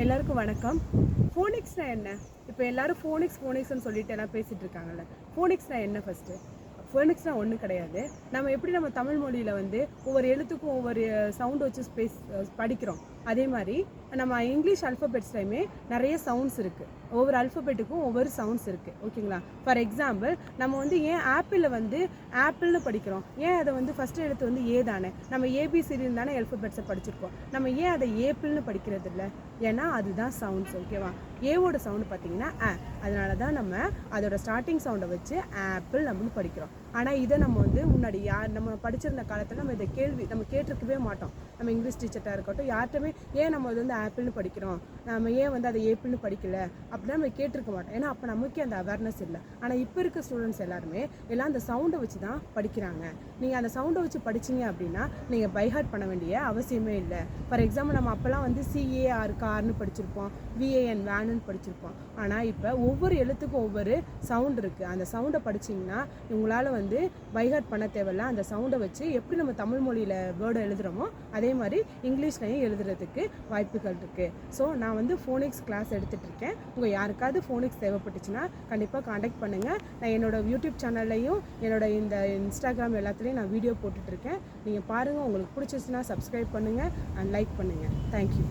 எல்லாருக்கும் வணக்கம். ஃபோனிக்ஸ்னா என்ன? இப்போ எல்லாரும் ஃபோனிக்ஸ்னு சொல்லிட்டு எல்லாம் பேசிட்டு இருக்காங்கல்ல. ஃபோனிக்ஸ்னா என்ன ஃபர்ஸ்ட்? ஃபோனிக்ஸ்னா ஒன்றும் கிடையாது. நம்ம தமிழ் மொழியில் வந்து ஒவ்வொரு எழுத்துக்கும் ஒவ்வொரு சவுண்ட் வச்சு படிக்கிறோம். அதே மாதிரி நம்ம இங்கிலீஷ் அல்ஃபபெட்ஸ்லையுமே நிறைய சவுண்ட்ஸ் இருக்குது. ஒவ்வொரு அல்ஃபபெட்டுக்கும் ஒவ்வொரு சவுண்ட்ஸ் இருக்குது. ஓகேங்களா? ஃபார் எக்ஸாம்பிள் நம்ம வந்து ஏன் ஆப்பிளில் வந்து ஆப்பிள்னு படிக்கிறோம்? ஏன் அதை வந்து ஃபஸ்ட்டு எழுத்து வந்து ஏ தானே? நம்ம ஏபிசிடின்னு தானே அல்ஃபபெட்ஸை படிச்சிருக்கோம். நம்ம ஏன் அதை ஏப்பிள்னு படிக்கிறது இல்லை? ஏன்னா அதுதான் சவுண்ட்ஸ். ஓகேவா? ஏவோட சவுண்டு பார்த்தீங்கன்னா அதனால தான் நம்ம அதோட ஸ்டார்டிங் சவுண்டை வச்சு ஆப்பிள் அப்படின்னு படிக்கிறோம். ஆனால் இதை நம்ம வந்து முன்னாடி நம்ம படிச்சிருந்த காலத்தில் நம்ம கேட்டிருக்கவே மாட்டோம். நம்ம இங்கிலீஷ் டீச்சர்ட்டாக இருக்கட்டும், யார்கிட்டமே ஏன் நம்ம அது வந்து ஆப்பிள்னு படிக்கிறோம், நம்ம ஏன் வந்து அதை ஏப்பிள்னு படிக்கல அப்படின்னா நம்ம கேட்டிருக்க மாட்டோம். ஏன்னா அப்போ நமக்கே அந்த அவேர்னஸ் இல்லை. ஆனால் இப்போ இருக்க ஸ்டூடெண்ட்ஸ் எல்லாருமே எல்லாம் அந்த சவுண்டை வச்சு தான் படிக்கிறாங்க. நீங்கள் அந்த சவுண்டை வச்சு படிச்சிங்க அப்படின்னா நீங்கள் பைஹார்ட் பண்ண வேண்டிய அவசியமே இல்லை. ஃபார் எக்ஸாம்பிள் நம்ம அப்போல்லாம் வந்து CAR கார்னு படிச்சிருப்போம், VAN வேனுன்னு படிச்சிருப்போம். ஆனால் இப்போ ஒவ்வொரு எழுத்துக்கும் ஒவ்வொரு சவுண்ட் இருக்குது. அந்த சவுண்டை படிச்சிங்கன்னா உங்களால் வந்து பைஹார்ட் பண்ண தேவையில்ல. அந்த சவுண்டை வச்சு எப்படி நம்ம தமிழ் மொழியில் வேர்டை எழுதுகிறோமோ அதே மாதிரி இங்கிலீஷ்லையும் எழுதுறதுக்கு வாய்ப்புகள் இருக்குது. ஸோ நான் வந்து ஃபோனிக்ஸ் கிளாஸ் எடுத்துகிட்டு இருக்கேன். உங்கள் யாருக்காவது ஃபோனிக்ஸ் தேவைப்பட்டுச்சுன்னா கண்டிப்பாக காண்டாக்ட் பண்ணுங்கள். நான் என்னோடய யூடியூப் சேனல்லையும் இந்த இன்ஸ்டாகிராம் எல்லாத்துலேயும் நான் வீடியோ போட்டுட்ருக்கேன். நீங்கள் பாருங்கள். உங்களுக்கு பிடிச்சிச்சுன்னா சப்ஸ்கிரைப் பண்ணுங்கள் அண்ட் லைக் பண்ணுங்கள். தேங்க்யூ.